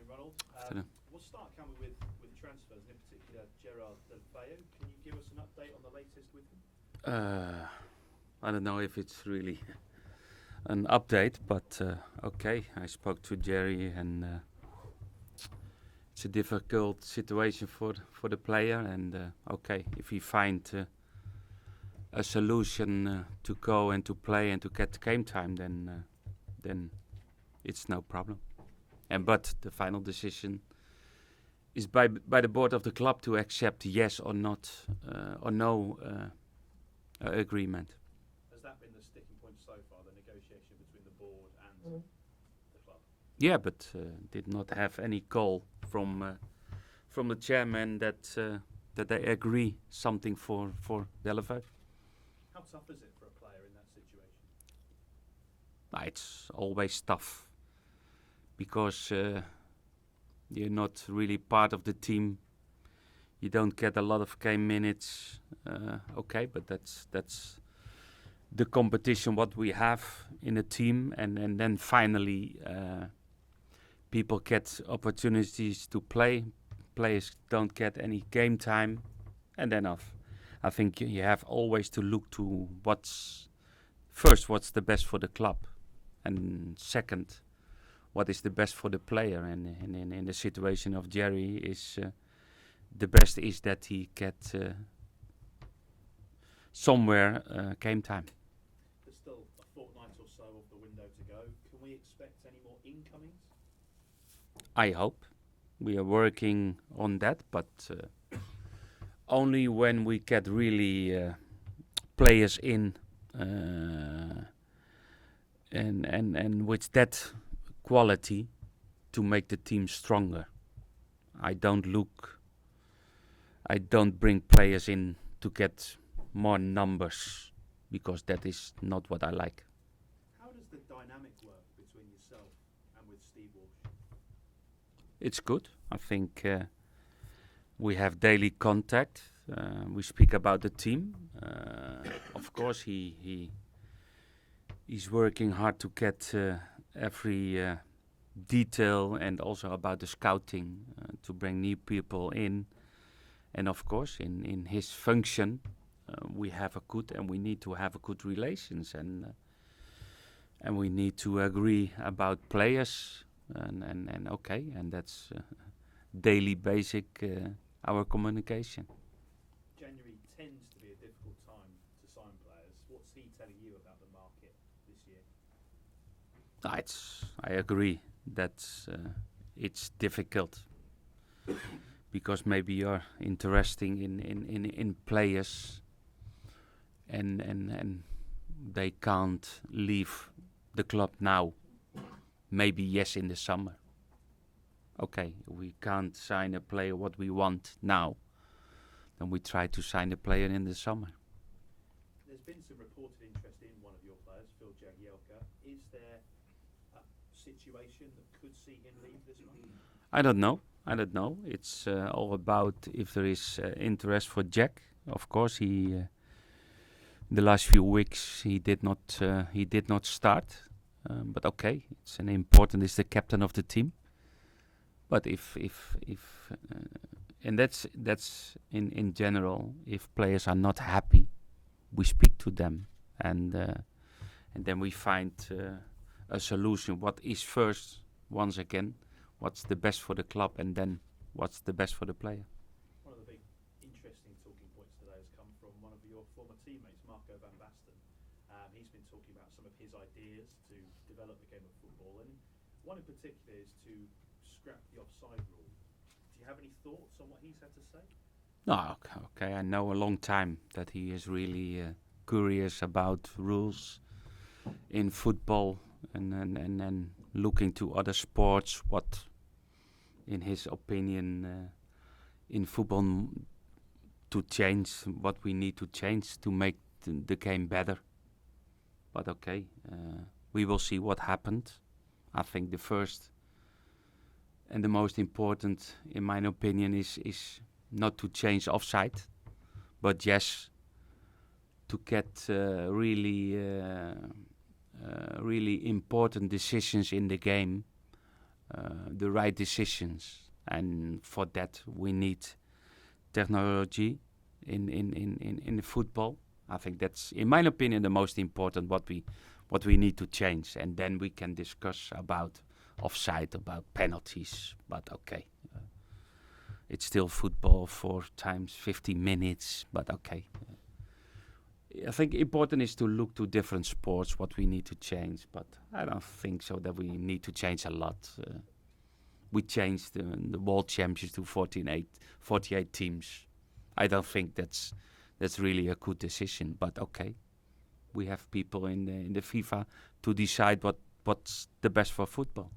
Ronald. Afternoon. We'll start, can we, with transfers, and in particular Gerard Deulofeu. Can you give us an update on the latest with him? I don't know if it's really an update, but okay. I spoke to Jerry, and it's a difficult situation for the player. And okay, if he find a solution to go and to play and to get game time, then it's no problem. But the final decision is by the board of the club to accept yes or not or no agreement. Has that been the sticking point so far, the negotiation between the board and the club? Yeah, but did not have any call from the chairman that they agree something for Deulofeu. How tough is it for a player in that situation? It's always tough because you're not really part of the team. You don't get a lot of game minutes. Okay, but that's the competition what we have in a team, and then finally people get opportunities to play. Players don't get any game time, and then I think you have always to look to what's the best for the club, and second, what is the best for the player. And in the situation of Jerry, is the best is that he get somewhere game time. There's still a fortnight or so of the window to go. Can we expect any more incomings? I hope. We are working on that, but only when we get really players in and with that quality to make the team stronger. I don't bring players in to get more numbers, because that is not what I like. How does the dynamic work between yourself and with Steve Walsh? It's good. I think we have daily contact. We speak about the team. Of course, he's working hard to get every detail, and also about the scouting, to bring new people in. And of course, in his function, we need to have a good relations, and we need to agree about players, and okay, and that's daily basic our communication. January tends to be a difficult time to sign players. What's he telling you about the market this year? I agree that it's difficult because maybe you're interesting in players, and they can't leave the club now. Maybe yes, in the summer. Okay, we can't sign a player what we want now. Then we try to sign a player in the summer. There's been some reported interest in one of your players, Phil Jagielka. Is there a situation that could see him leave this month? I don't know. It's all about if there is interest for Jack. Of course, he the last few weeks he did not start. But okay, it's an important. He's the captain of the team. But if and that's in general. If players are not happy, we speak to them, and then we find a solution. What is first? Once again, what's the best for the club, and then what's the best for the player? One of the big interesting talking points today has come from one of your former teammates, Marco van Basten. He's been talking about some of his ideas to develop the game of football, and one in particular is to scrap the offside rule. Do you have any thoughts on what he's had to say? No, okay. I know a long time that he is really curious about rules in football, and looking to other sports. What, in his opinion, in football to change, what we need to change to make the game better. But okay, we will see what happened. I think the first and the most important, in my opinion, is not to change offside, but yes, to get really important decisions in the game the right decisions, and for that we need technology in the football. I think that's, in my opinion, the most important what we need to change, and then we can discuss about offside, about penalties. But okay, it's still football, 4 times 50 minutes. But okay, I think important is to look to different sports what we need to change. But I don't think so that we need to change a lot. We changed the World Champions to 48 teams. I don't think that's really a good decision. But okay, we have people in the FIFA to decide what's the best for football.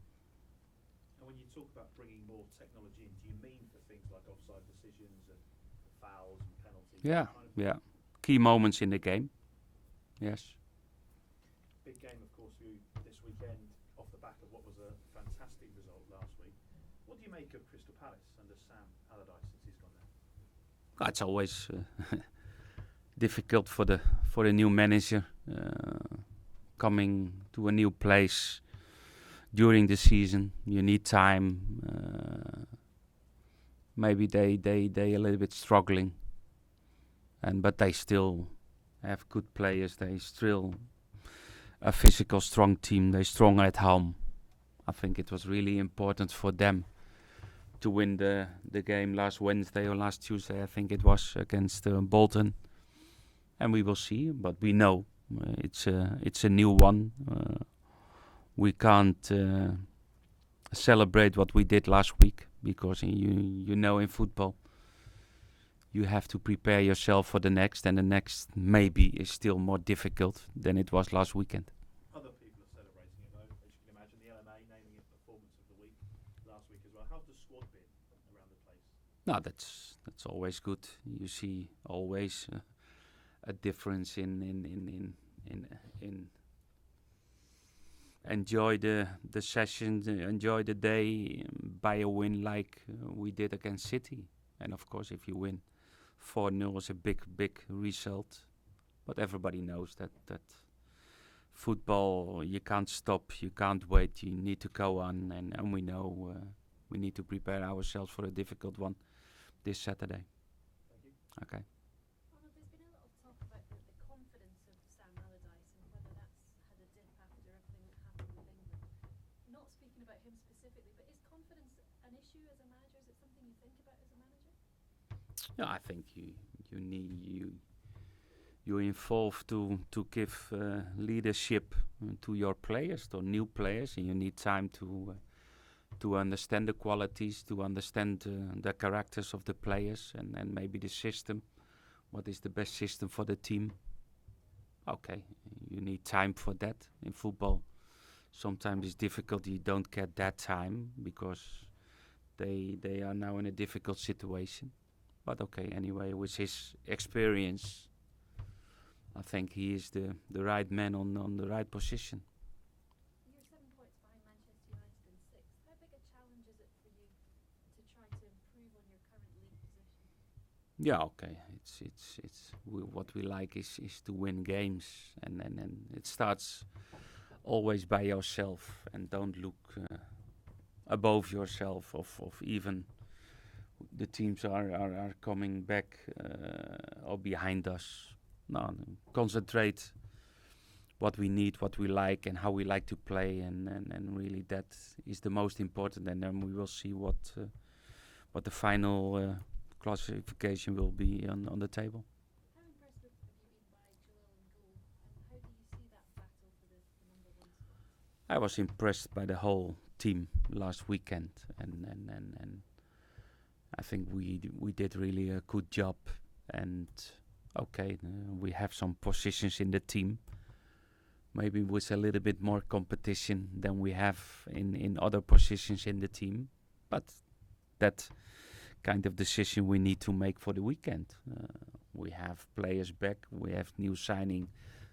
And when you talk about bringing more technology in, do you mean for things like offside decisions and fouls and penalties? Yeah, that kind of thing? yeah. Key moments in the game. Yes. Big game, of course, for you this weekend off the back of what was a fantastic result last week. What do you make of Crystal Palace under Sam Allardyce since he's gone there? It's always difficult for the new manager coming to a new place during the season. You need time. Maybe they a little bit struggling, but they still have good players. They still a physical, strong team. They're strong at home. I think it was really important for them to win the game last Wednesday or last Tuesday. I think it was against Bolton, and we will see. But we know it's a new one. We can't celebrate what we did last week, because you know in football you have to prepare yourself for the next, and the next maybe is still more difficult than it was last weekend. Other people are celebrating it though, as you can imagine. The LMA naming it Performance of the Week last week as well. How's the squad been around the place? No, that's always good. You see always a difference in enjoy the sessions, enjoy the day by a win like we did against City. And of course, if you win 4-0 is a big result. But everybody knows that football, you can't stop, you can't wait, you need to go on. And we know we need to prepare ourselves for a difficult one this Saturday. Thank you. Okay. Ronald, there's been a lot of talk about the confidence of Sam Allardyce and whether that's had a dip after everything that happened with England. Not speaking about him specifically, but is confidence an issue as a manager? Is it something you think about as a manager? Yeah, I think you're involved to give leadership to your players, to new players, and you need time to understand the qualities, to understand the characters of the players, and maybe the system. What is the best system for the team? Okay, you need time for that in football. Sometimes it's difficult. You don't get that time because they are now in a difficult situation. But okay, anyway, with his experience, I think he is the right man on the right position. You're 7 points behind Manchester United in 6th. How big a challenge is it for you to try to improve on your current league position? Yeah, okay. What we like is to win games, and it starts always by yourself, and don't look above yourself of even the teams are coming back or behind us. No, concentrate what we need, what we like, and how we like to play, and really that is the most important. And then we will see what the final classification will be on the table. How impressed have you been by Joel and goal, and how do you see that battle for the number 1 spot? I was impressed by the whole team last weekend, and I think we did really a good job. And okay, we have some positions in the team, maybe with a little bit more competition than we have in other positions in the team, but that kind of decision we need to make for the weekend. We have players back, we have new signing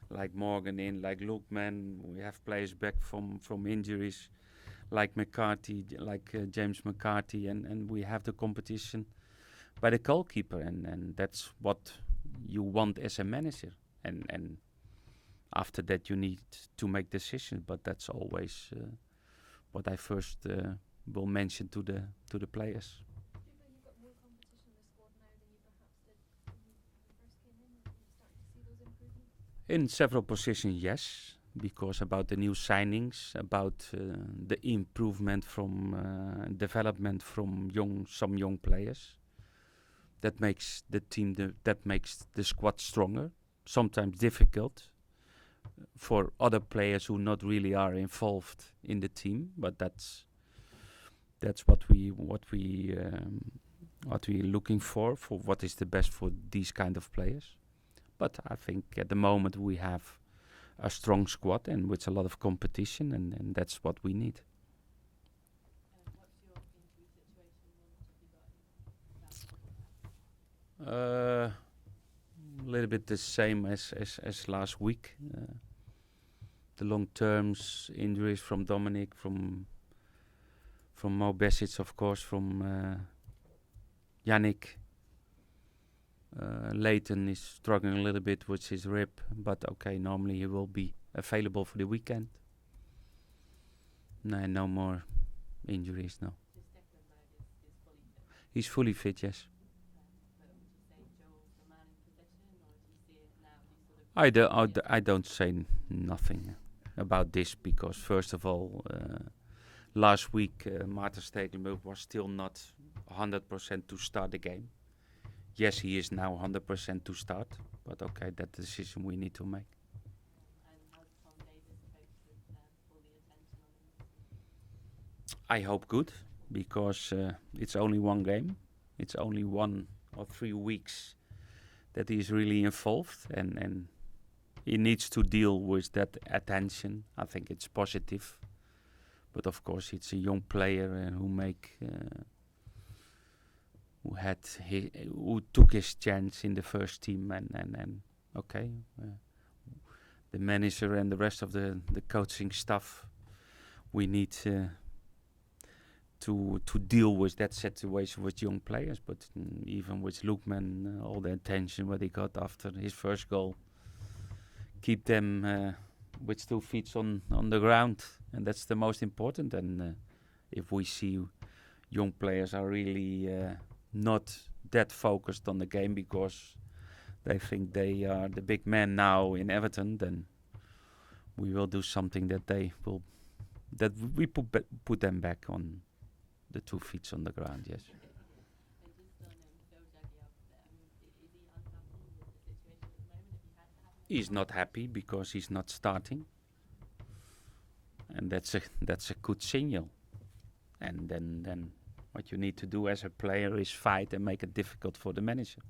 like Morgan in, like Lookman, we have players back from injuries like McCarthy, like James McCarthy, and we have the competition by the goalkeeper, and that's what you want as a manager. And after that you need to make decisions, but that's always what I first will mention to the players. Do you feel you've got more competition in the squad now than you perhaps did when you first came in? Are you starting to see those improvements? In several positions, yes, because about the new signings, about the improvement from development from some young players. That makes the team, that makes the squad stronger. Sometimes difficult for other players who not really are involved in the team, but that's what we're looking for what is the best for these kind of players. But I think at the moment we have a strong squad and with a lot of competition, and that's what we need. What's your injury situation? What have you got? A little bit the same as last week. The long terms injuries from Dominic, from Mo Besic, of course, from Yannick. Leighton is struggling a little bit with his rib, but okay, normally he will be available for the weekend. No more injuries, no. So Stecklenburg is fully fit. He's fully fit, yes. But would you say Joel's the man in possession, or do you see it now? Do you sort of I don't say nothing about this because first of all, last week Maarten Stekelenburg was still not 100% to start the game. Yes, he is now 100% to start, but okay, that's the decision we need to make. and how's Tom Davis coped with all the attention on him? I hope good, because it's only one game. It's only 1 or 3 weeks that he is really involved, and he needs to deal with that attention. I think it's positive, but of course it's a young player who took his chance in the first team, and okay, the manager and the rest of the coaching staff, we need to deal with that situation with young players. But even with Lookman, all the attention what he got after his first goal, keep them with 2 feet on the ground, and that's the most important. And if we see young players are really not that focused on the game because they think they are the big man now in Everton, then we will do something that we put them back on the 2 feet on the ground. Yes. And just on Phil Jagielka, is he unhappy with the situation at the moment? Have you had to have him? He's not happy because he's not starting, and that's a good signal. And then what you need to do as a player is fight and make it difficult for the manager.